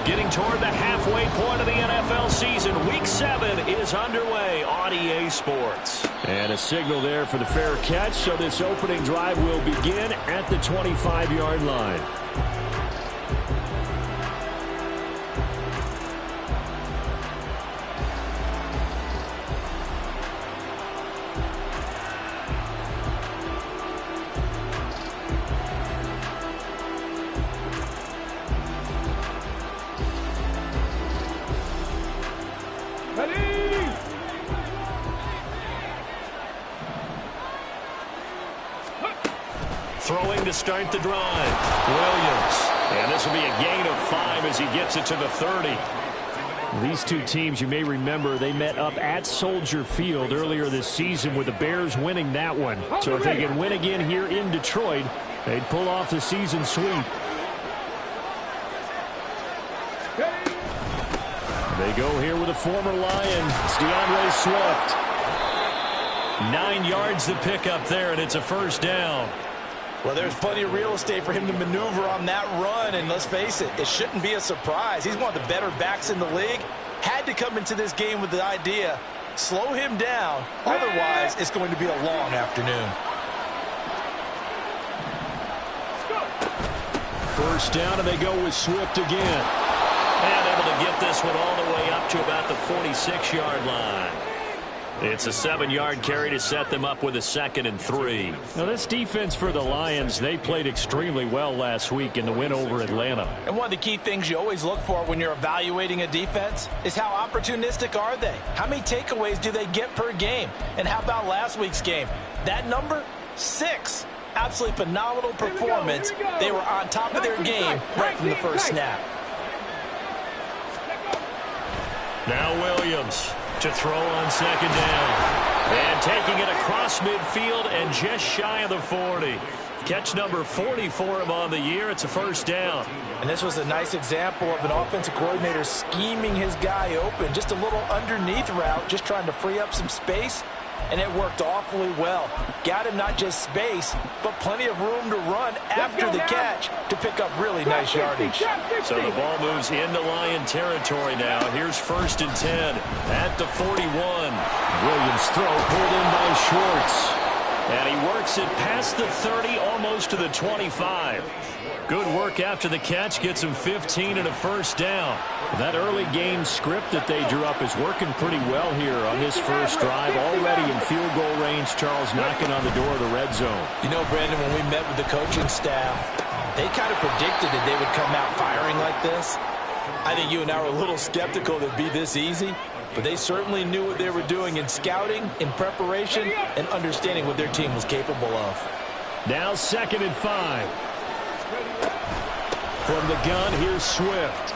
Getting toward the halfway point of the NFL season. Week 7 is underway on EA Sports. And a signal there for the fair catch, so this opening drive will begin at the 25-yard line. Throwing to start the drive. Williams. And this will be a gain of 5 as he gets it to the 30. These two teams, you may remember, they met up at Soldier Field earlier this season with the Bears winning that one. So if they can win again here in Detroit, they'd pull off the season sweep. They go here with a former Lion. It's DeAndre Swift. 9 yards to pick up there, and it's a first down. Well, there's plenty of real estate for him to maneuver on that run, and let's face it, it shouldn't be a surprise. He's one of the better backs in the league. Had to come into this game with the idea, slow him down, otherwise it's going to be a long afternoon. First down, and they go with Swift again. And able to get this one all the way up to about the 46-yard line. It's a 7-yard carry to set them up with a 2nd and 3. Now, this defense for the Lions, they played extremely well last week in the win over Atlanta. And one of the key things you always look for when you're evaluating a defense is how opportunistic are they? How many takeaways do they get per game? And how about last week's game? That number, 6. Absolutely phenomenal performance. They were on top of their game right from the first snap. Now Williams to throw on 2nd down. And taking it across midfield and just shy of the 40. Catch number 40 for him on the year. It's a first down. And this was a nice example of an offensive coordinator scheming his guy open. Just a little underneath route, just trying to free up some space. And it worked awfully well. Got him not just space, but plenty of room to run after the catch to pick up really nice yardage. So the ball moves into Lion territory now. Here's 1st and 10 at the 41. Williams' throw pulled in by Schwartz. And he works it past the 30, almost to the 25. Good work after the catch. Gets him 15 and a first down. That early game script that they drew up is working pretty well here on this first drive. Already in field goal range, Charles, knocking on the door of the red zone. You know, Brandon, when we met with the coaching staff, they kind of predicted that they would come out firing like this. I think you and I were a little skeptical that it'd be this easy, but they certainly knew what they were doing in scouting, in preparation, and understanding what their team was capable of. Now 2nd and 5. From the gun, here's Swift.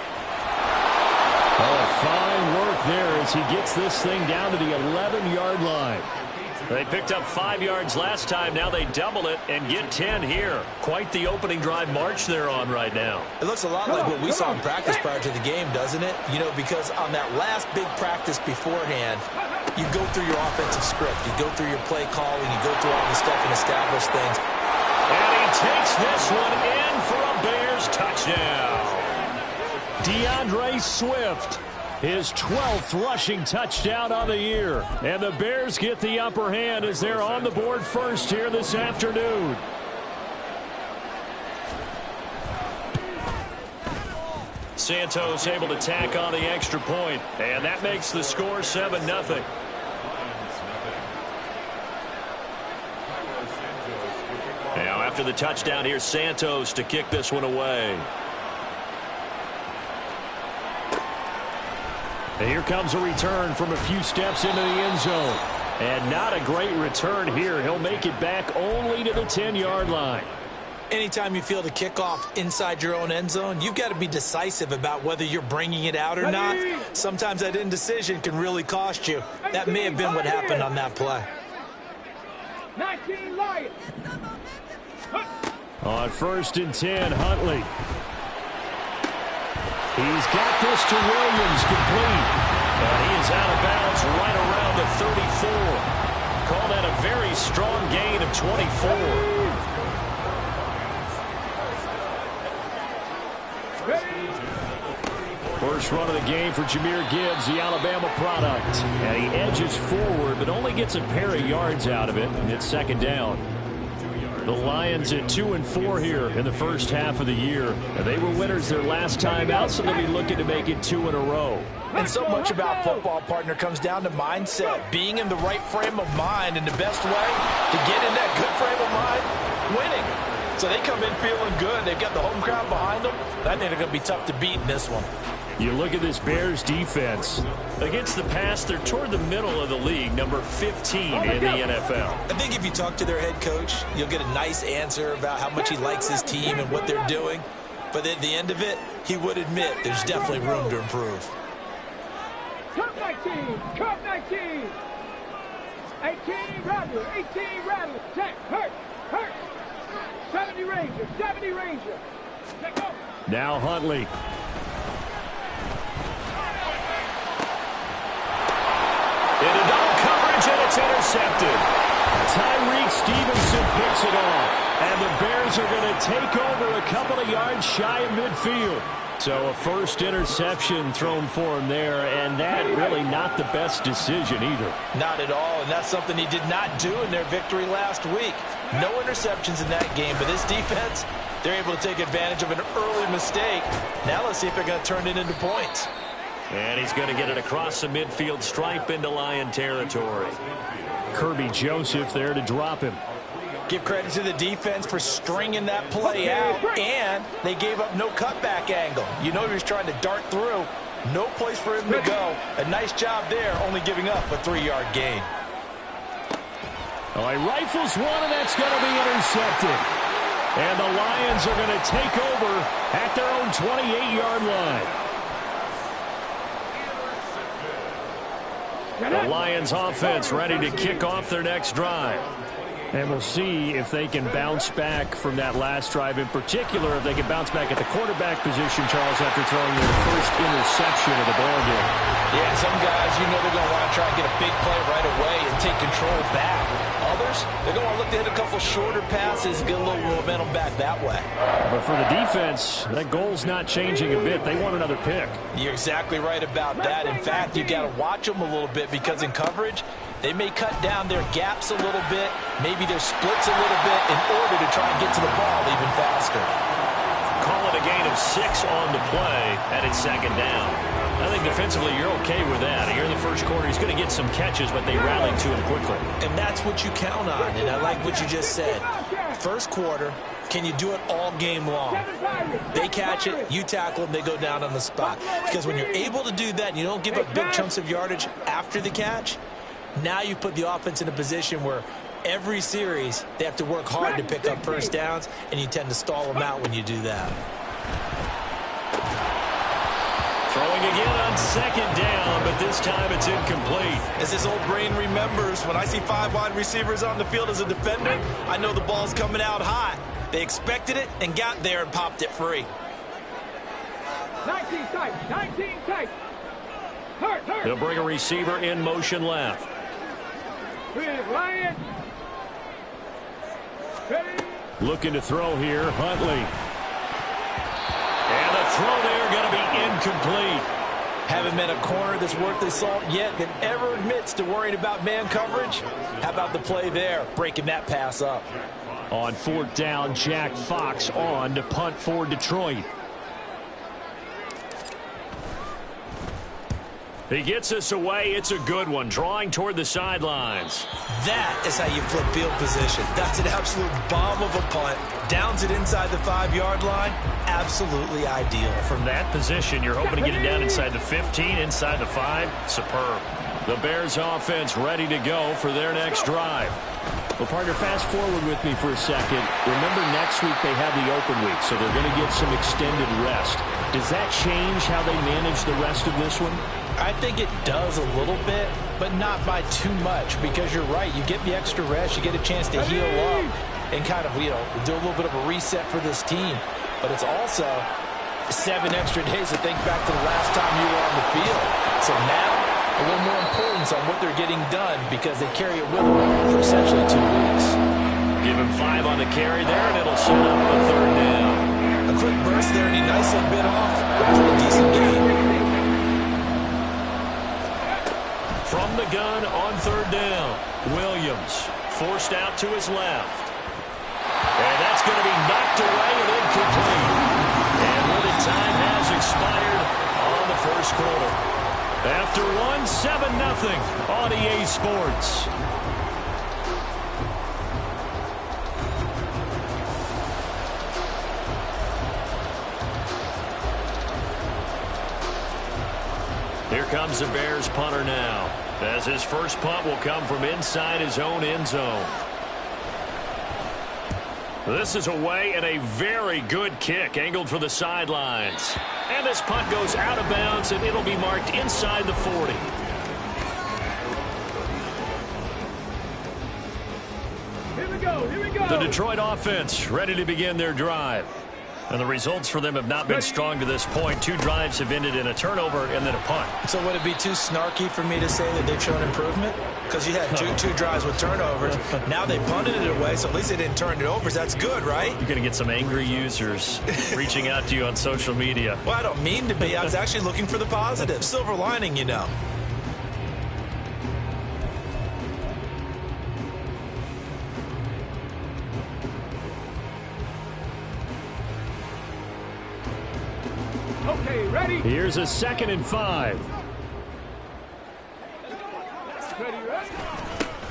Oh, fine work there as he gets this thing down to the 11-yard line. They picked up 5 yards last time. Now they double it and get 10 here. Quite the opening drive march they're on right now. It looks a lot like what we saw in practice prior to the game, doesn't it? You know, because on that last big practice beforehand, you go through your offensive script. You go through your play calling. You go through all the stuff and establish things. And he takes this one in for a Bears touchdown. DeAndre Swift, his 12th rushing touchdown on the year. And the Bears get the upper hand as they're on the board first here this afternoon. Santos able to tack on the extra point, and that makes the score 7-0. Now after the touchdown, here's Santos to kick this one away. And here comes a return from a few steps into the end zone. And not a great return here. He'll make it back only to the 10-yard line. Anytime you feel the kickoff inside your own end zone, you've got to be decisive about whether you're bringing it out or not. Sometimes that indecision can really cost you. That may have been what happened on that play. 19 Lions. On 1st and 10, Huntley. He's got this to Williams, complete. And he is out of bounds right around the 34. Call that a very strong gain of 24. First run of the game for Jahmyr Gibbs, the Alabama product. And he edges forward, but only gets a pair of yards out of it, and it's second down. The Lions at 2-4 here in the first half of the year. They were winners their last time out, so they'll be looking to make it 2 in a row. And so much about football, partner, comes down to mindset. Being in the right frame of mind, and the best way to get in that good frame of mind, winning. So they come in feeling good. They've got the home crowd behind them. I think they're going to be tough to beat in this one. You look at this Bears defense. Against the pass, they're toward the middle of the league, number 15 in the NFL. I think if you talk to their head coach, you'll get a nice answer about how much he likes his team and what they're doing. But at the end of it, he would admit there's definitely room to improve. Cut 19, cut 19. 18 Rattler, 18 Rattler. Check, hurt. 70 Ranger. Check go. Now Huntley. Into double coverage, and it's intercepted. Tyreek Stevenson picks it off. And the Bears are going to take over a couple of yards shy of midfield. So a first interception thrown for him there, and that really not the best decision either. Not at all, and that's something he did not do in their victory last week. No interceptions in that game, but this defense, they're able to take advantage of an early mistake. Now let's see if they're going to turn it into points. And he's going to get it across the midfield stripe into Lion territory. Kirby Joseph there to drop him. Give credit to the defense for stringing that play out, and they gave up no cutback angle. You know he was trying to dart through. No place for him to go. A nice job there, only giving up a 3-yard gain. Oh, he rifles one, and that's going to be intercepted. And the Lions are going to take over at their own 28-yard line. The Lions offense ready to kick off their next drive. And we'll see if they can bounce back from that last drive. In particular, if they can bounce back at the quarterback position, Charles, after throwing their first interception of the ballgame. Yeah, some guys, you know they're going to want to try and get a big play right away and take control back. Others, they're going to want to look to hit a couple shorter passes, get a little momentum back that way. But for the defense, that goal's not changing a bit. They want another pick. You're exactly right about that. In fact, you got to watch them a little bit because in coverage, they may cut down their gaps a little bit, maybe their splits a little bit in order to try and get to the ball even faster. Call it a gain of 6 on the play, and it's second down. I think defensively you're okay with that. Here in the first quarter, he's going to get some catches, but they rallied to him quickly. And that's what you count on, and I like what you just said. First quarter, can you do it all game long? They catch it, you tackle them, they go down on the spot. Because when you're able to do that and you don't give up big chunks of yardage after the catch, now you put the offense in a position where every series they have to work hard to pick up first downs, and you tend to stall them out when you do that. Throwing again on second down, but this time it's incomplete. As this old brain remembers, when I see 5 wide receivers on the field as a defender, I know the ball's coming out hot. They expected it and got there and popped it free. 19 tight. Hurt. They'll bring a receiver in motion left. Lion. Looking to throw here, Huntley. And the throw there going to be incomplete. Haven't met a corner that's worth their salt yet that ever admits to worrying about man coverage. How about the play there, breaking that pass up? On fourth down, Jack Fox on to punt for Detroit. He gets us away. It's a good one, drawing toward the sidelines. That is how you flip field position. That's an absolute bomb of a punt. Downs it inside the 5-yard line. Absolutely ideal. From that position, you're hoping to get it down inside the 15, inside the 5. Superb. The Bears offense ready to go for their next drive. Well, partner, fast forward with me for a second. Remember, next week they have the open week, so they're going to get some extended rest. Does that change how they manage the rest of this one? I think it does a little bit, but not by too much, because you're right. You get the extra rest. You get a chance to heal up and kind of, do a little bit of a reset for this team. But it's also 7 extra days to think back to the last time you were on the field. So now, a little more importance on what they're getting done because they carry it with them for essentially 2 weeks. Give him 5 on the carry there, and it'll set up a third down. A quick burst there, and he nicely bit off. It was a decent game. the gun on third down. Williams forced out to his left. And that's going to be knocked away and incomplete. And with it, time has expired on the first quarter. After one, 7-0 on EA Sports. Here comes the Bears punter now, as his first punt will come from inside his own end zone. This is away and a very good kick, angled for the sidelines. And this punt goes out of bounds, and it'll be marked inside the 40. Here we go, here we go. The Detroit offense ready to begin their drive. And the results for them have not been strong to this point. 2 drives have ended in a turnover and then a punt. So would it be too snarky for me to say that they've shown improvement? Because you had two drives with turnovers. Now they punted it away, so at least they didn't turn it over. So that's good, right? You're going to get some angry users reaching out to you on social media. Well, I don't mean to be. I was actually looking for the positive. Silver lining, you know. Okay, ready? Here's a 2nd and 5. Ready, ready?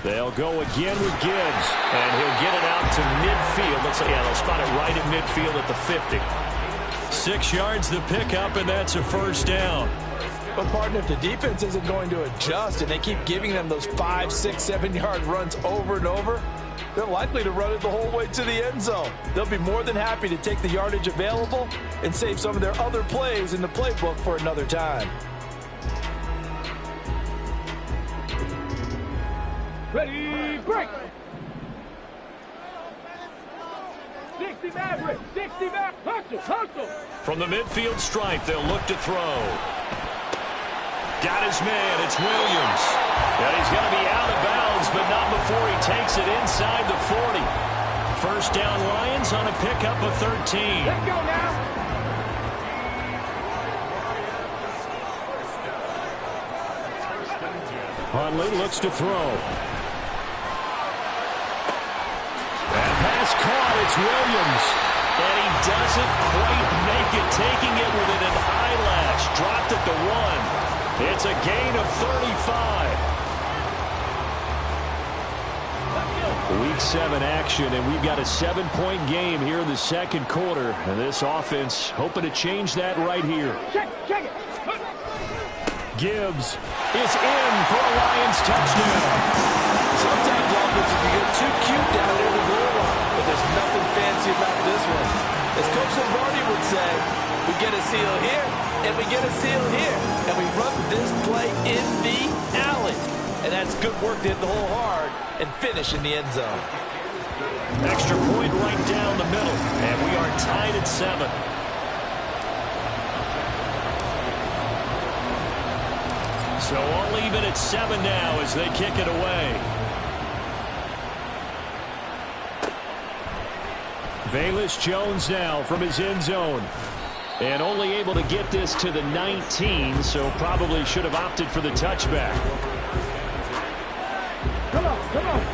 They'll go again with Gibbs. And he'll get it out to midfield. Looks like, yeah, they'll spot it right at midfield at the 50. 6 yards the pickup, and that's a first down. But, partner, if the defense isn't going to adjust and they keep giving them those 5, 6, 7-yard runs over and over, they're likely to run it the whole way to the end zone. They'll be more than happy to take the yardage available and save some of their other plays in the playbook for another time. Ready, break! 60 Maverick, 60 Maverick, hustle! From the midfield stripe, they'll look to throw. Got his man, it's Williams. And he's going to be out of bounds, but not before he takes it inside the 40. First down, Lions on a pickup of 13. Let's go now! Huntley looks to throw. And pass caught, it's Williams. And he doesn't quite make it, taking it within an eyelash. Dropped at the 1. It's a gain of 35. Week 7 action, and we've got a 7-point game here in the second quarter. And this offense hoping to change that right here. Check it! Gibbs is in for a Lions touchdown. Sometimes offenses can get too cute down there in the goal line, but there's nothing fancy about this one. As Coach Lombardi would say, we get a seal here, and we get a seal here, and we run this play in the alley. And that's good work to hit the hole hard and finish in the end zone. Extra point right down the middle, and we are tied at 7. So all even at 7 now as they kick it away. Velus Jones now from his end zone. And only able to get this to the 19, so probably should have opted for the touchback. Come on!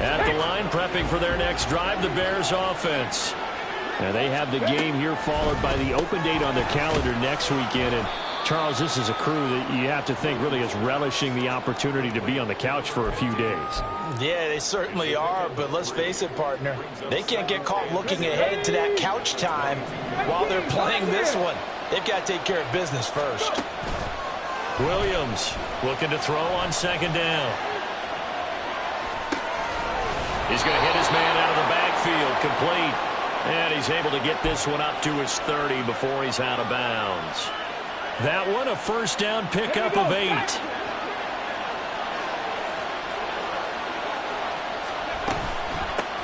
At the line, prepping for their next drive, the Bears offense. Now they have the game here followed by the open date on their calendar next weekend. And Charles, this is a crew that you have to think really is relishing the opportunity to be on the couch for a few days. Yeah, they certainly are, but let's face it, partner. They can't get caught looking ahead to that couch time while they're playing this one. They've got to take care of business first. Williams looking to throw on second down. He's going to hit his man out of the backfield, complete. And he's able to get this one up to his 30 before he's out of bounds. That one a first down pickup of 8.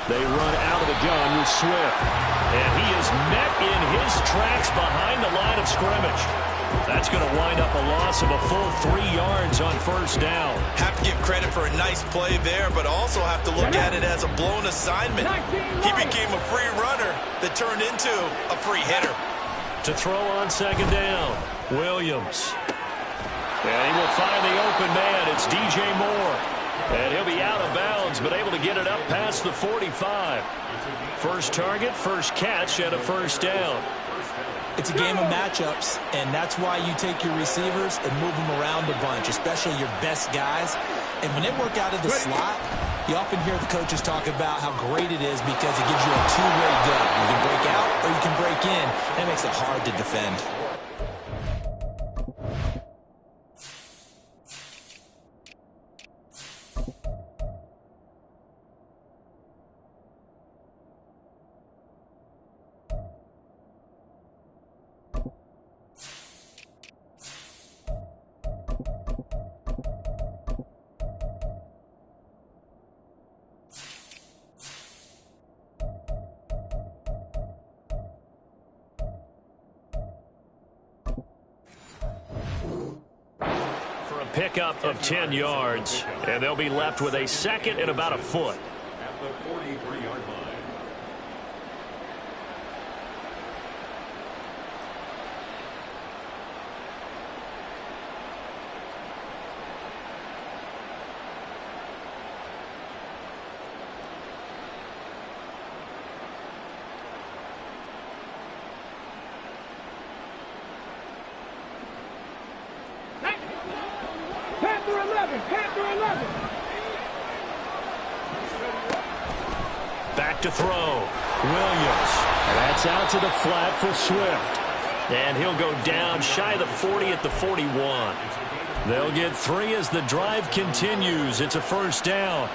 They run out of the gun with Swift. And he is met in his tracks behind the line of scrimmage. That's going to wind up a loss of a full 3 yards on first down. Have to give credit for a nice play there, but also have to look at it as a blown assignment. He became a free runner that turned into a free hitter. To throw on second down, Williams. And he will find the open man. It's DJ Moore. And he'll be out of bounds, but able to get it up past the 45. First target, first catch, and a first down. It's a game of matchups, and that's why you take your receivers and move them around a bunch, especially your best guys. And when they work out of the slot, you often hear the coaches talk about how great it is because it gives you a two-way go. You can break out or you can break in. That makes it hard to defend. Pickup of 10 yards, and they'll be left with a second and about a foot. At the 43-yard line. Panther 11. Back to throw. Williams. That's out to the flat for Swift. And he'll go down shy of the 40 at the 41. They'll get 3 as the drive continues. It's a first down.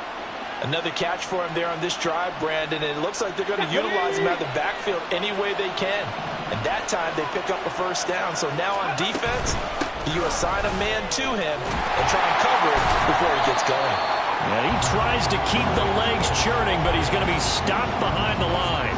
Another catch for him there on this drive, Brandon, and it looks like they're going to utilize him out of the backfield any way they can. And that time they pick up a first down. So now on defense, you assign a man to him and try and cover him before he gets going. And he tries to keep the legs churning, but he's going to be stopped behind the line.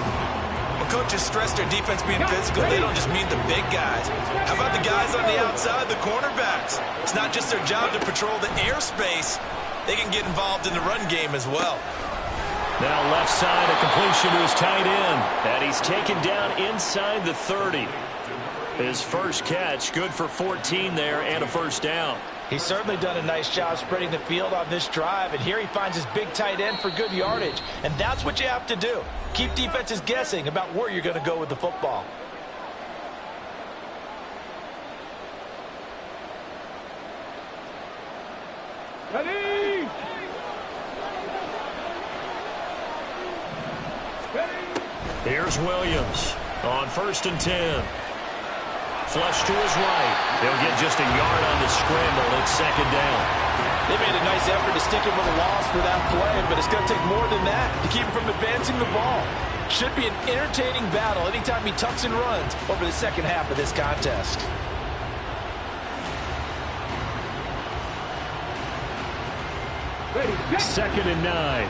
Well, coaches stress their defense being physical. They don't just mean the big guys. How about the guys on the outside, the cornerbacks? It's not just their job to patrol the airspace. They can get involved in the run game as well. Now left side, a completion to his tight end. And he's taken down inside the 30. His first catch, good for 14 there and a first down. He's certainly done a nice job spreading the field on this drive, and here he finds his big tight end for good yardage. And that's what you have to do. Keep defenses guessing about where you're going to go with the football. Ready! Here's Williams on 1st and 10. Flush to his right. They'll get just a yard on the scramble. It's second down. They made a nice effort to stick him with a loss for that play, but it's going to take more than that to keep him from advancing the ball. Should be an entertaining battle anytime he tucks and runs over the second half of this contest. Second and 9.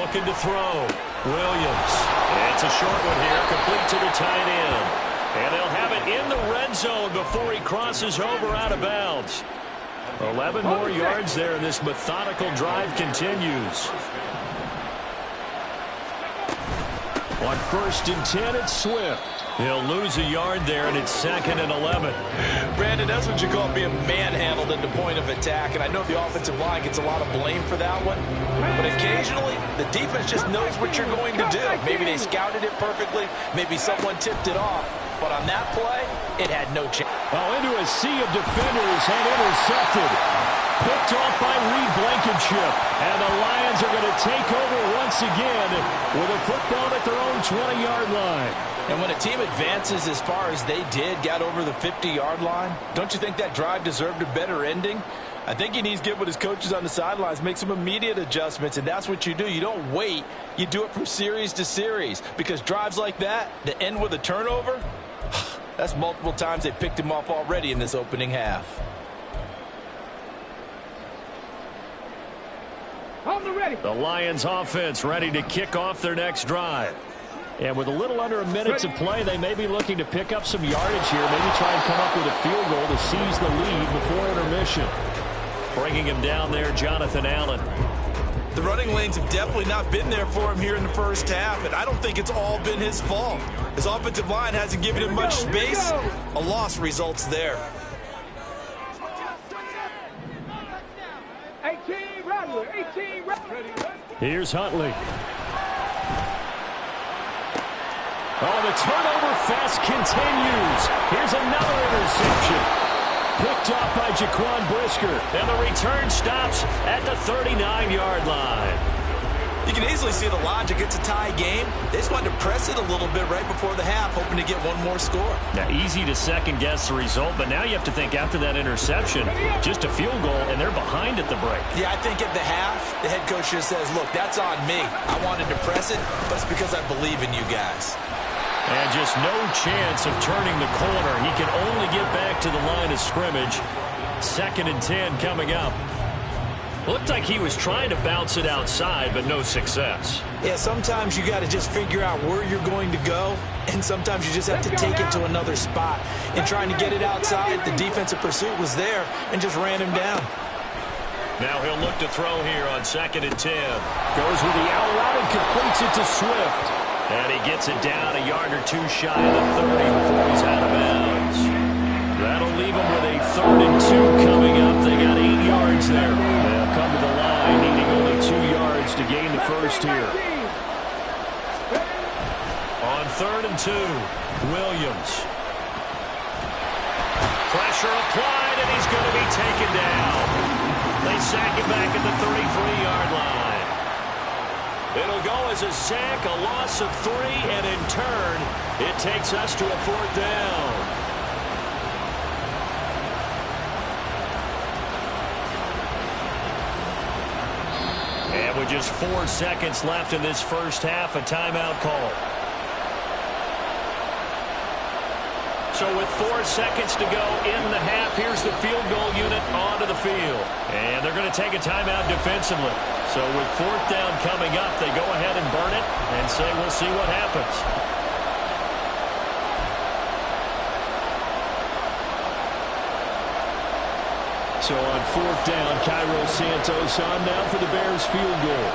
Looking to throw. Williams. It's a short one here, complete to the tight end. And they'll have it in the red zone before he crosses over out of bounds. 11 more yards there, and this methodical drive continues. On 1st and 10, it's Swift. He'll lose a yard there, and it's 2nd and 11. Brandon, that's what you call being manhandled at the point of attack, and I know the offensive line gets a lot of blame for that one, but occasionally the defense just knows what you're going to do. Maybe they scouted it perfectly, maybe someone tipped it off, but on that play, it had no chance. Oh, into a sea of defenders and intercepted. Picked off by Reed Blankenship, and the Lions are going to take over once again with a football at their own 20-yard line. And when a team advances as far as they did, got over the 50-yard line, don't you think that drive deserved a better ending? I think he needs to get with his coaches on the sidelines, make some immediate adjustments, and that's what you do. You don't wait. You do it from series to series, because drives like that end with a turnover, that's multiple times they picked him off already in this opening half. The Lions offense ready to kick off their next drive. And with a little under a minute to play, they may be looking to pick up some yardage here. Maybe try and come up with a field goal to seize the lead before intermission. Bringing him down there, Jonathan Allen. The running lanes have definitely not been there for him here in the first half, and I don't think it's all been his fault. His offensive line hasn't given him much space. A loss results there. 18 Rattler, 18 Rattler. Here's Huntley. Oh, the turnover fest continues. Here's another interception. Picked off by Jaquan Brisker. And the return stops at the 39-yard line. You can easily see the logic. It's a tie game. They just wanted to press it a little bit right before the half, hoping to get one more score. Now, easy to second-guess the result, but now you have to think after that interception, just a field goal, and they're behind at the break. Yeah, I think at the half, the head coach just says, look, that's on me. I wanted to press it, but it's because I believe in you guys. And just no chance of turning the corner. He can only get back to the line of scrimmage. 2nd and 10 coming up. Looked like he was trying to bounce it outside, but no success. Yeah, sometimes you got to just figure out where you're going to go, and sometimes you just have to take it to another spot. And trying to get it outside, the defensive pursuit was there and just ran him down. Now he'll look to throw here on 2nd and 10. Goes with the out route and completes it to Swift. And he gets it down a yard or two shy of the 30 before he's out of bounds. That'll leave him with a 3rd and 2 coming up. They got 8 yards there. They'll come to the line, needing only 2 yards to gain the first here. On 3rd and 2, Williams. Pressure applied, and he's going to be taken down. They sack him back at the 33-yard line. It'll go as a sack, a loss of 3, and in turn, it takes us to a 4th down. And with just 4 seconds left in this first half, a timeout call. So with 4 seconds to go in the half, here's the field goal unit onto the field. And they're going to take a timeout defensively. So with 4th down coming up, they go ahead and burn it and say we'll see what happens. So on 4th down, Cairo Santos on now for the Bears field goal.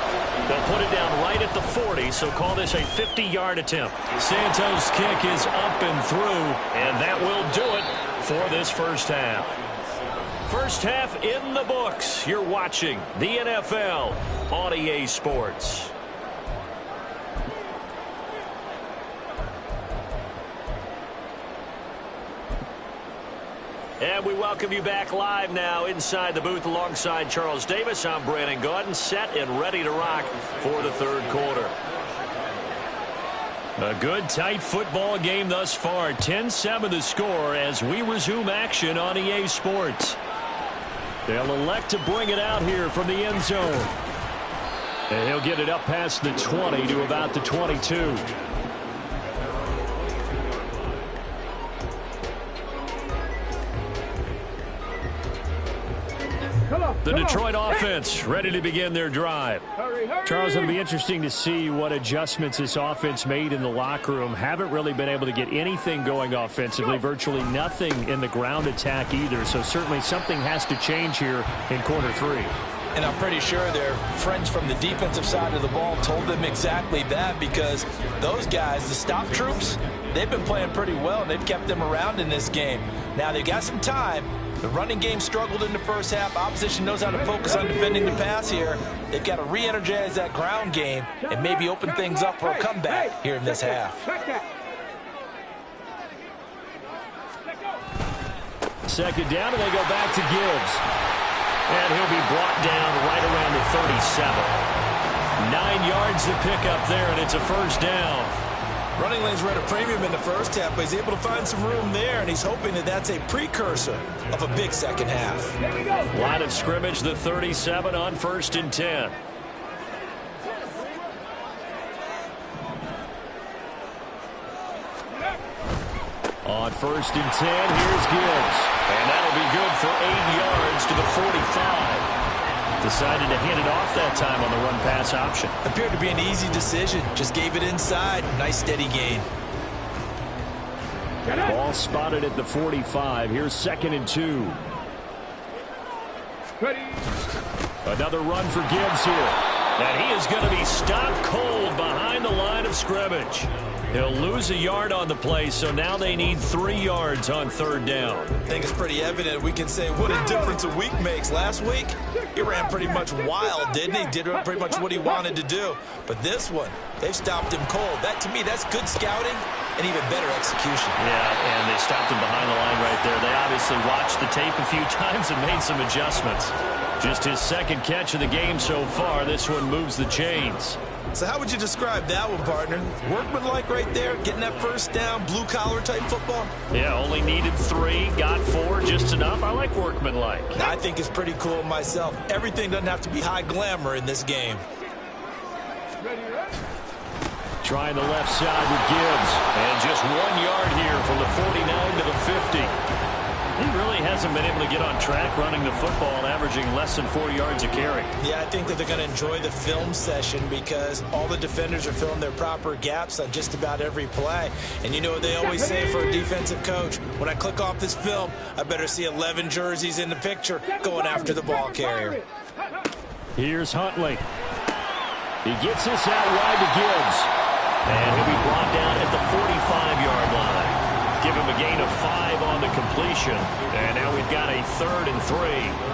They'll put it down right at the 40, so call this a 50-yard attempt. Santos' kick is up and through, and that will do it for this first half. First half in the books. You're watching the NFL on EA Sports. And we welcome you back live now inside the booth alongside Charles Davis. I'm Brandon Gaudin, set and ready to rock for the 3rd quarter. A good, tight football game thus far. 10-7 the score as we resume action on EA Sports. They'll elect to bring it out here from the end zone. And he'll get it up past the 20 to about the 22. The Detroit offense ready to begin their drive. Charles, it'll be interesting to see what adjustments this offense made in the locker room. Haven't really been able to get anything going offensively, virtually nothing in the ground attack either. So certainly something has to change here in quarter 3. And I'm pretty sure their friends from the defensive side of the ball told them exactly that, because those guys, the stop troops, they've been playing pretty well, and they've kept them around in this game. Now they've got some time. The running game struggled in the first half. Opposition knows how to focus on defending the pass here. They've got to re-energize that ground game and maybe open things up for a comeback here in this half. 2nd down, and they go back to Gibbs. And he'll be brought down right around the 37. 9 yards to pick up there, and it's a first down. Running lanes were at a premium in the first half, but he's able to find some room there, and he's hoping that that's a precursor of a big second half. Line of scrimmage, the 37 on 1st and 10. On 1st and 10, here's Gibbs. And that'll be good for 8 yards to the 45. Decided to hand it off that time on the run-pass option. Appeared to be an easy decision. Just gave it inside. Nice steady gain. Ball spotted at the 45. Here's 2nd and 2. Another run for Gibbs here. And he is going to be stopped cold behind the line of scrimmage. He'll lose a yard on the play, so now they need 3 yards on 3rd down. I think it's pretty evident. We can say what a difference a week makes. Last week, he ran pretty much wild, didn't he? Did pretty much what he wanted to do. But this one, they've stopped him cold. That, to me, that's good scouting and even better execution. Yeah, and they stopped him behind the line right there. They obviously watched the tape a few times and made some adjustments. Just his 2nd catch of the game so far. This one moves the chains. So how would you describe that one, partner? Workmanlike right there, getting that 1st down, blue-collar type football? Yeah, only needed 3, got 4, just enough. I like workmanlike. I think it's pretty cool myself. Everything doesn't have to be high glamour in this game. Trying the left side with Gibbs. And just 1 yard here from the 49 to the 50. He really hasn't been able to get on track running the football and averaging less than 4 yards a carry. Yeah, I think that they're going to enjoy the film session because all the defenders are filling their proper gaps on just about every play. And you know what they always say for a defensive coach? When I click off this film, I better see 11 jerseys in the picture going after the ball carrier. Here's Huntley. He gets this out wide to Gibbs. And he'll be brought down at the 45-yard line. Give him a gain of 5 on the completion. And now we've got a 3rd and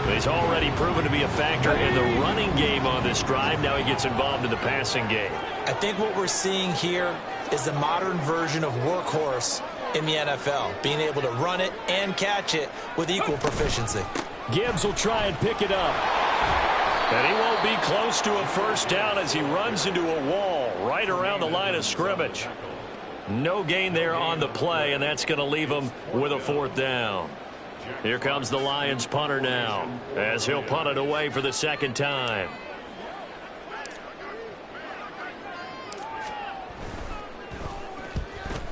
3. He's already proven to be a factor in the running game on this drive. Now he gets involved in the passing game. I think what we're seeing here is the modern version of workhorse in the NFL, being able to run it and catch it with equal proficiency. Gibbs will try and pick it up. And he won't be close to a 1st down as he runs into a wall right around the line of scrimmage. No gain there on the play, and that's going to leave him with a 4th down. Here comes the Lions punter now as he'll punt it away for the 2nd time.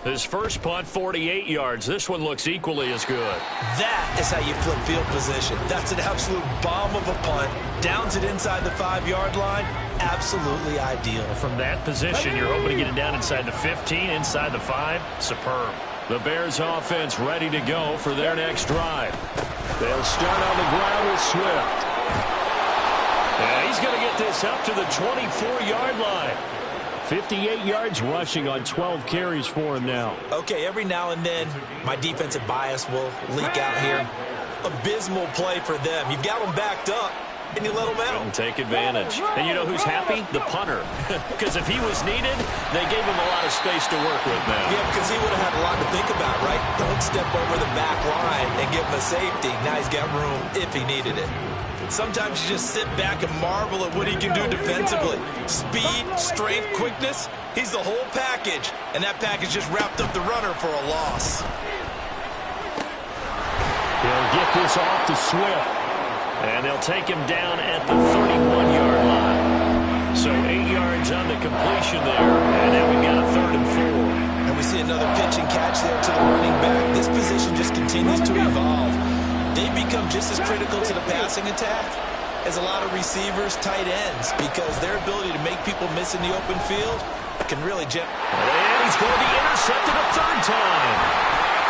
His first punt, 48 yards. This one looks equally as good. That is how you flip field position. That's an absolute bomb of a punt. Downs it inside the 5-yard line. Absolutely ideal. From that position, you're hoping to get it down inside the 15, inside the 5. Superb. The Bears offense ready to go for their next drive. They'll start on the ground with Swift. Yeah, he's going to get this up to the 24-yard line. 58 yards rushing on 12 carries for him now. Okay, every now and then, my defensive bias will leak out here. Abysmal play for them. You've got them backed up, and you let them out. And take advantage. And you know who's happy? The punter. Because if he was needed, they gave him a lot of space to work with now. Yeah, because he would have had a lot to think about, right? Don't step over the back line and give him a safety. Now he's got room if he needed it. Sometimes you just sit back and marvel at what he can do defensively. Speed, strength, quickness, he's the whole package. And that package just wrapped up the runner for a loss. He'll get this off to Swift. And they'll take him down at the 31-yard line. So 8 yards on the completion there. And now we've got a 3rd and 4. And we see another pitch and catch there to the running back. This position just continues to evolve. They become just as critical to the passing attack as a lot of receivers, tight ends, because their ability to make people miss in the open field can really And he's going to be intercepted a 3rd time.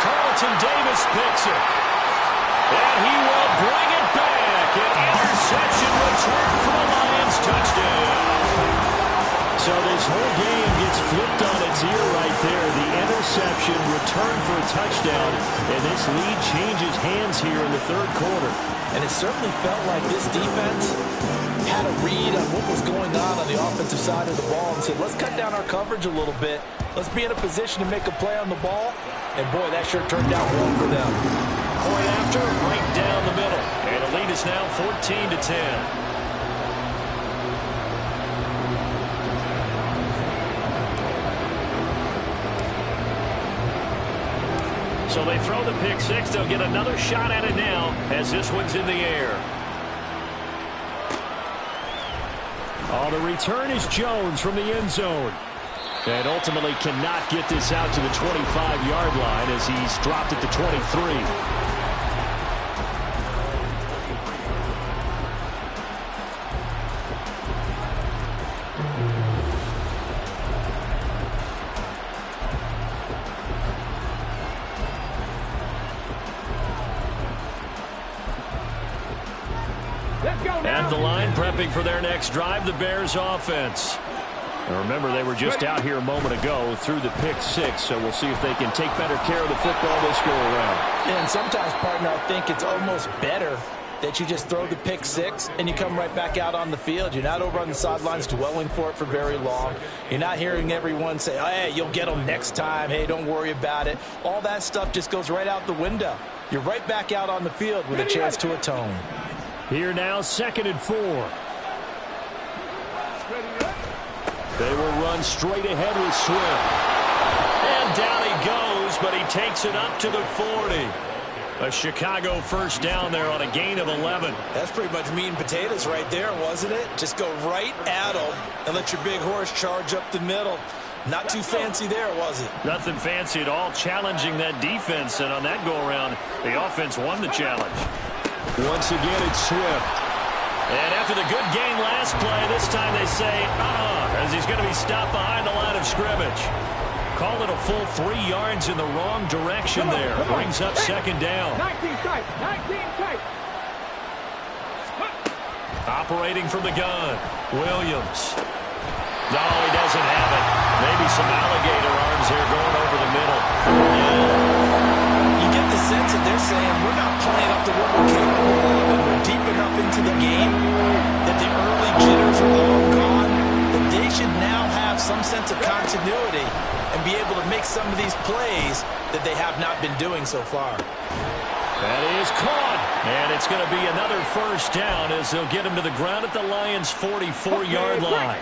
Carlton Davis picks it. And he will bring it back. An interception return for a Lions touchdown. So this whole game gets flipped on its ear right there. The interception, return for a touchdown, and this lead changes hands here in the 3rd quarter. And it certainly felt like this defense had a read on what was going on the offensive side of the ball and said, let's cut down our coverage a little bit. Let's be in a position to make a play on the ball. And, boy, that sure turned out well for them. Point after, right down the middle. And the lead is now 14-10. So they throw the pick 6. They'll get another shot at it now as this one's in the air. Oh, the return is Jones from the end zone. And ultimately cannot get this out to the 25-yard line as he's dropped at the 23. At the line, prepping for their next drive, the Bears offense. And remember, they were just out here a moment ago through the pick six, so we'll see if they can take better care of the football this go around. And sometimes, partner, I think it's almost better that you just throw the pick six and you come right back out on the field. You're not over on the sidelines dwelling for it for very long. You're not hearing everyone say, hey, you'll get them next time. Hey, don't worry about it. All that stuff just goes right out the window. You're right back out on the field with a chance to atone. Here now, 2nd and 4. They will run straight ahead with Swift. And down he goes, but he takes it up to the 40. A Chicago first down there on a gain of 11. That's pretty much meat and potatoes right there, wasn't it? Just go right at them and let your big horse charge up the middle. Not too fancy there, was it? Nothing fancy at all, challenging that defense. And on that go-around, the offense won the challenge. Once again, it's Swift. And after the good game last play, this time they say, as he's going to be stopped behind the line of scrimmage. Call it a full 3 yards in the wrong direction there. Brings up 2nd down. 19 tight. 19 tight. Operating from the gun, Williams. No, he doesn't have it. Maybe some alligator arms here going over the middle. You get the sense that they're saying we're not playing up to what we're capable of, and we're deep enough into the game that the early jitters are all gone, that they should now have some sense of continuity and be able to make some of these plays that they have not been doing so far. That is caught. And it's going to be another first down as they'll get him to the ground at the Lions' 44-yard line.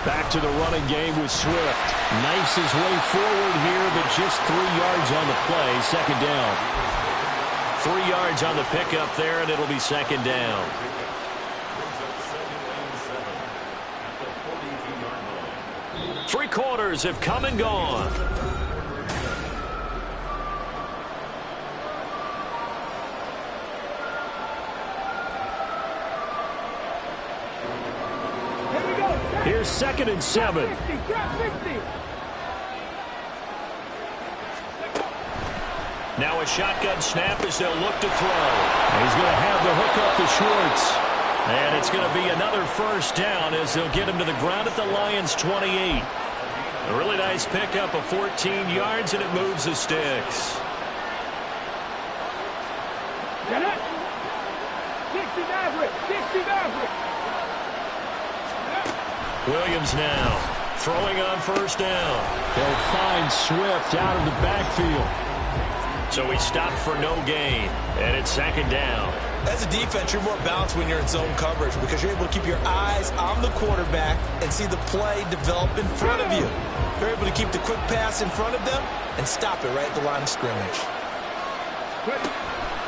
Back to the running game with Swift. Knifes his way forward here, but just 3 yards on the play. 2nd down. 3 yards on the pickup there, and it'll be 2nd down. Three quarters have come and gone. Here's 2nd and 7. Now a shotgun snap as they'll look to throw. He's going to have the hook up to Schwartz. And it's going to be another first down as they'll get him to the ground at the Lions' 28. A really nice pickup of 14 yards, and it moves the sticks. Get it. 60 average. 60 average. Williams now throwing on first down. They'll find Swift out of the backfield. So he stopped for no gain, and it's 2nd down. As a defense, you're more balanced when you're in zone coverage because you're able to keep your eyes on the quarterback and see the play develop in front of you. You're able to keep the quick pass in front of them and stop it right at the line of scrimmage.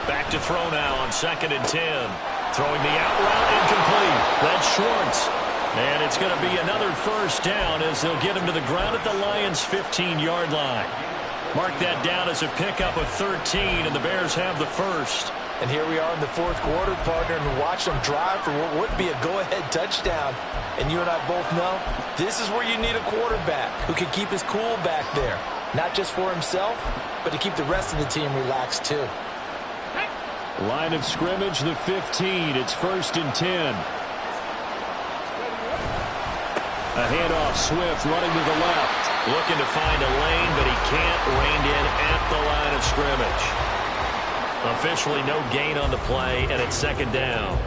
Back to throw now on 2nd and 10. Throwing the out route incomplete. That's Schwartz. And it's going to be another first down as they'll get him to the ground at the Lions' 15-yard line. Mark that down as a pickup of 13, and the Bears have the first. And here we are in the 4th quarter, partner, and watch them drive for what would be a go-ahead touchdown. And you and I both know this is where you need a quarterback who can keep his cool back there. Not just for himself, but to keep the rest of the team relaxed too. Line of scrimmage, the 15. It's 1st and 10. A handoff, Swift running to the left. Looking to find a lane, but he can't. Reined in at the line of scrimmage. Officially no gain on the play, and it's 2nd down.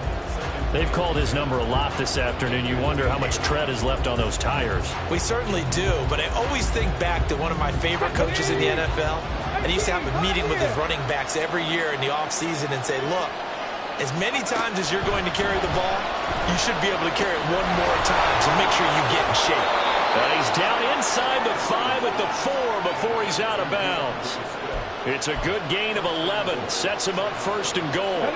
They've called his number a lot this afternoon. You wonder how much tread is left on those tires. We certainly do, but I always think back to one of my favorite coaches in the NFL. And he used to have a meeting with his running backs every year in the offseason and say, look, as many times as you're going to carry the ball, you should be able to carry it one more time, so make sure you get in shape. And he's down inside the 5 at the 4 before he's out of bounds. It's a good gain of 11. Sets him up 1st and goal.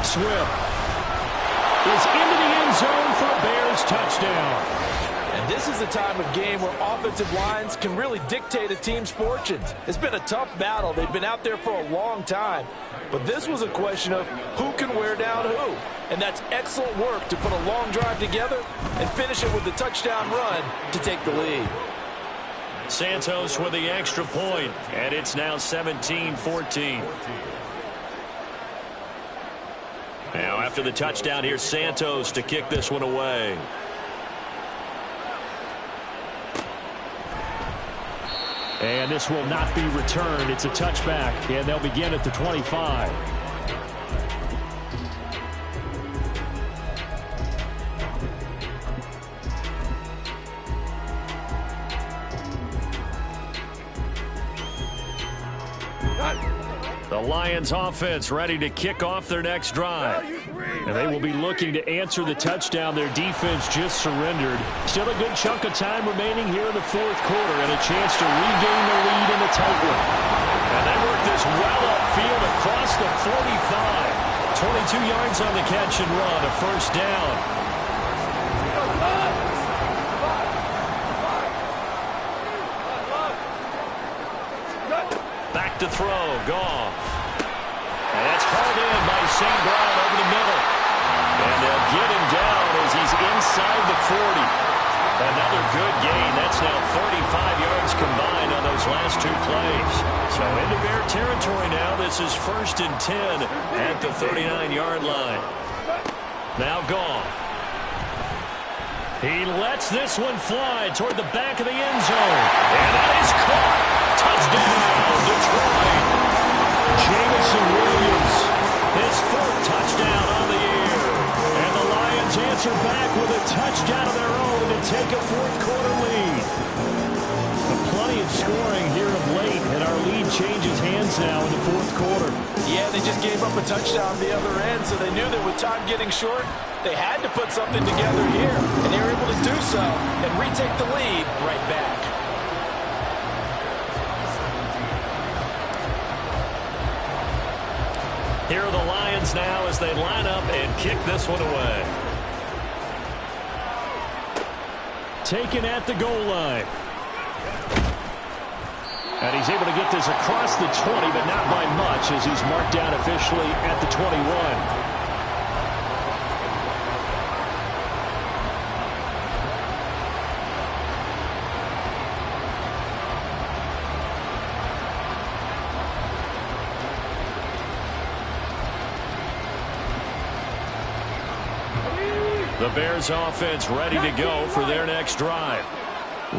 Swift is into the end zone for a Bears touchdown. And this is the time of game where offensive lines can really dictate a team's fortunes. It's been a tough battle. They've been out there for a long time. But this was a question of who can wear down who. And that's excellent work to put a long drive together and finish it with a touchdown run to take the lead. Santos with the extra point, and it's now 17-14. Now after the touchdown, here's Santos to kick this one away. And this will not be returned. It's a touchback, and they'll begin at the 25. The Lions offense ready to kick off their next drive. And they will be looking to answer the touchdown their defense just surrendered. Still a good chunk of time remaining here in the fourth quarter and a chance to regain the lead in a tight one. And they work this well upfield across the 45. 22 yards on the catch and run, a first down. Back to throw, Goff. And that's hauled in by St. Brown over the middle. And they'll get him down as he's inside the 40. Another good gain. That's now 35 yards combined on those last two plays. So into Bear territory now. This is 1st and 10 at the 39-yard line. Now Goff. He lets this one fly toward the back of the end zone. And that is caught. Touchdown, Detroit. Jameson Williams, his 4th touchdown on the year. And the Lions answer back with a touchdown of their own to take a fourth-quarter lead. Plenty of scoring here of late, and our lead changes hands now in the fourth quarter. Yeah, they just gave up a touchdown the other end, so they knew that with time getting short, they had to put something together here, and they were able to do so and retake the lead right back. Here are the Lions now as they line up and kick this one away. Taken at the goal line. And he's able to get this across the 20, but not by much as he's marked down officially at the 21. The Bears offense ready to go for their next drive.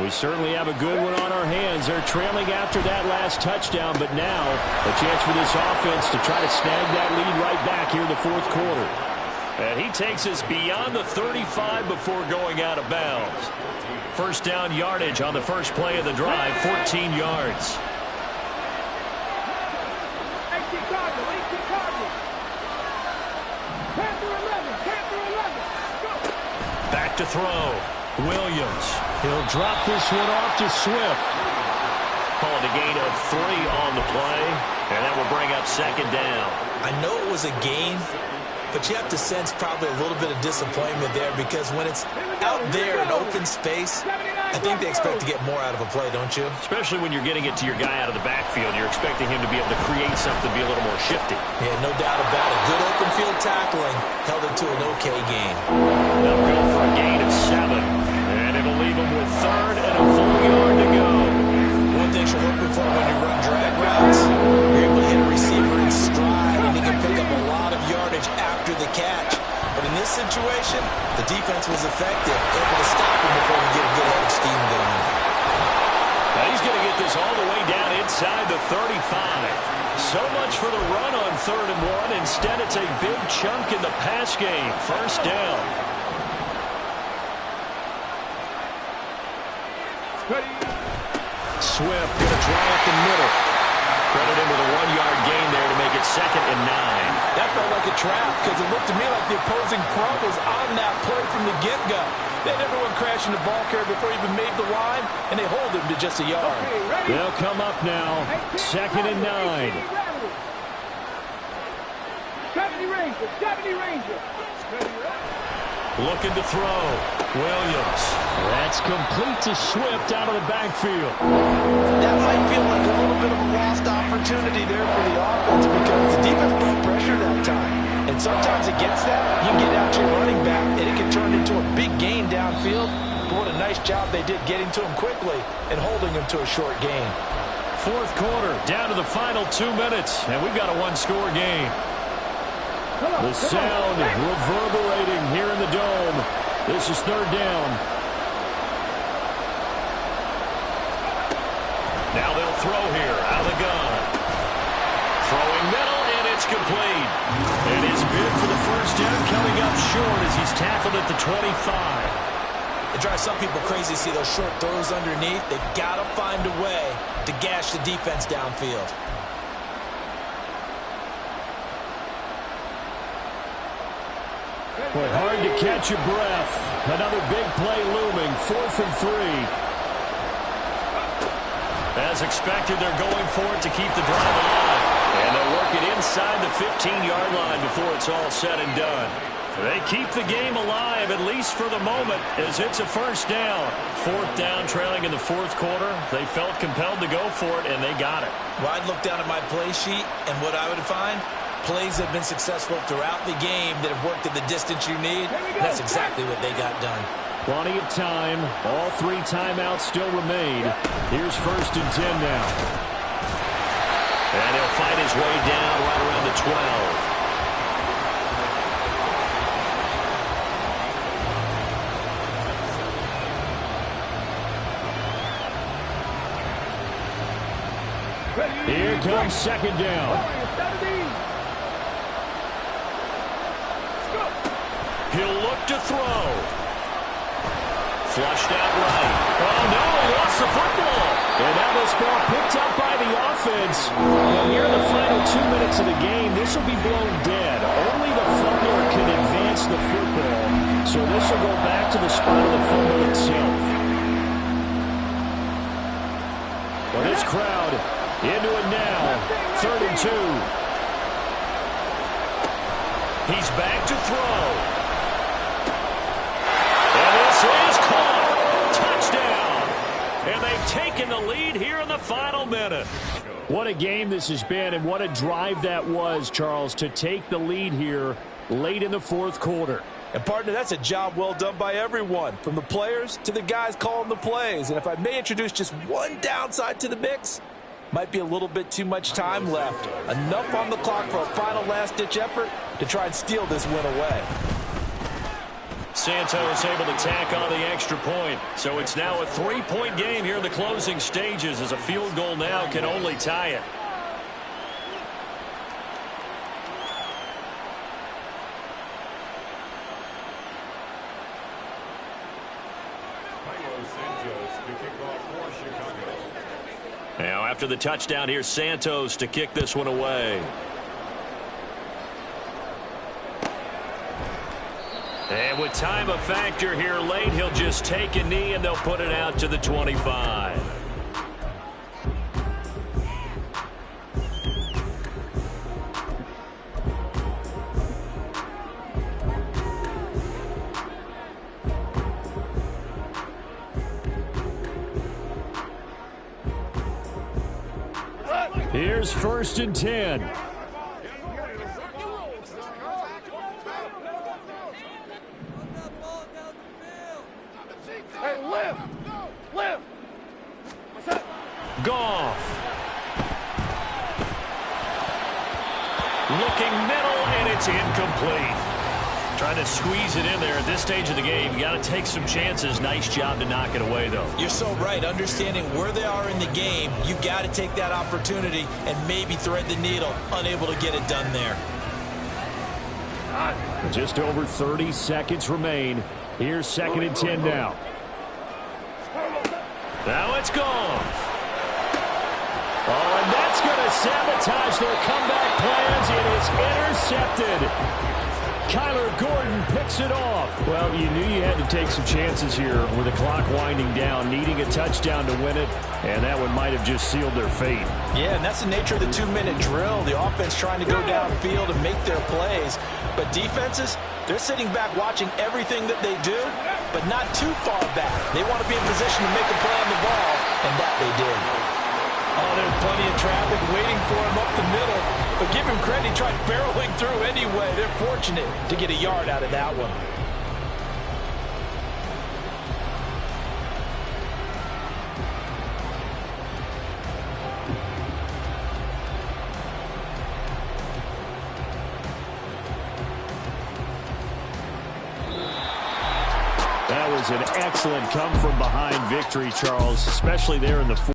We certainly have a good one on our hands. They're trailing after that last touchdown, but now a chance for this offense to try to snag that lead right back here in the fourth quarter. And he takes us beyond the 35 before going out of bounds. First down yardage on the first play of the drive, 14 yards. Back to throw. Williams. He'll drop this one off to Swift. Calling a gain of 3 on the play, and that will bring up second down. I know it was a gain, but you have to sense probably a little bit of disappointment there because when it's out there in open space, I think they expect to get more out of a play, don't you? Especially when you're getting it to your guy out of the backfield. You're expecting him to be able to create something, be a little more shifty. Yeah, no doubt about it. Good open field tackling held it to an okay gain. They'll go for a gain of 7, and it'll leave them with 3rd and a full yard to go. One thing you're looking for when you run drag routes, you're able to hit a receiver in stride, and he can pick up a lot of yardage after the catch. But in this situation, the defense was effective, able to stop him before he get a good head of steam going. Now he's going to get this all the way down inside the 35. So much for the run on 3rd and 1. Instead, it's a big chunk in the pass game. First down. Swift going to try up the middle. Credit him with a 1-yard gain there to make it 2nd and 9. That felt like a trap because it looked to me like the opposing front was on that play from the get-go. They had everyone crashing the ball carrier before he even made the line, and they hold him to just a yard. They'll come up now, 2nd and 9. 70 Rangers, 70 Rangers. Looking to throw. Williams. That's complete to Swift out of the backfield. That might feel like a little bit of a lost opportunity there for the offense because the defense brought pressure that time. And sometimes against that, you get out to your running back, and it can turn into a big gain downfield. But what a nice job they did getting to him quickly and holding him to a short gain. Fourth quarter, down to the final 2 minutes, and we've got a one-score game. The sound reverberating here in the Dome. This is third down. Now they'll throw here out of the gun. Throwing middle, and it's complete. And his bid for the first down coming up short as he's tackled at the 25. It drives some people crazy to see those short throws underneath. They've got to find a way to gash the defense downfield. But hard to catch your breath. Another big play looming. 4th and 3. As expected, they're going for it to keep the drive alive. And they'll work it inside the 15-yard line before it's all said and done. They keep the game alive, at least for the moment, as it's a first down. 4th down, trailing in the fourth quarter. They felt compelled to go for it, and they got it. Well, I'd look down at my play sheet, and what I would find, plays have been successful throughout the game that have worked at the distance you need. That's exactly what they got done. Plenty of time. All 3 timeouts still remain. Here's 1st and 10 now. And he'll find his way down right around the 12. Here comes second down. He'll look to throw. Flushed out right. Oh, no, he lost the football. And now this ball picked up by the offense. And here in the final 2 minutes of the game, this will be blown dead. Only the fumbler can advance the football. So this will go back to the spot of the fumble itself. Well, this crowd into it now. 3rd and 2. He's back to throw. And this is caught. Touchdown. And they've taken the lead here in the final minute. What a game this has been, and what a drive that was, Charles, to take the lead here late in the fourth quarter. And, partner, that's a job well done by everyone, from the players to the guys calling the plays. And if I may introduce just one downside to the mix, might be a little bit too much time left. Enough on the clock for a final last-ditch effort to try and steal this win away. Santos able to tack on the extra point. So it's now a 3-point game here in the closing stages, as a field goal now can only tie it. Now after the touchdown, here's Santos to kick this one away. And with time a factor here late, he'll just take a knee and they'll put it out to the 25. Here's 1st and 10. Hey, lift! Lift! Goff. Looking middle, and it's incomplete. Trying to squeeze it in there at this stage of the game. You got to take some chances. Nice job to knock it away, though. You're so right. Understanding where they are in the game, you got to take that opportunity and maybe thread the needle. Unable to get it done there. Just over 30 seconds remain. Here's 2nd and 10 now. Now it's gone. Oh, and that's going to sabotage their comeback plans. It is intercepted. Kyler Gordon picks it off. Well, you knew you had to take some chances here with the clock winding down, needing a touchdown to win it, and that one might have just sealed their fate. Yeah, and that's the nature of the 2-minute drill. The offense trying to go downfield and make their plays. But defenses, they're sitting back watching everything that they do but not too far back. They want to be in position to make a play on the ball, and that they did. Oh, there's plenty of traffic waiting for him up the middle. But give him credit, he tried barreling through anyway. They're fortunate to get a yard out of that one. That was an excellent come-from-behind victory, Charles, especially there in the fourth.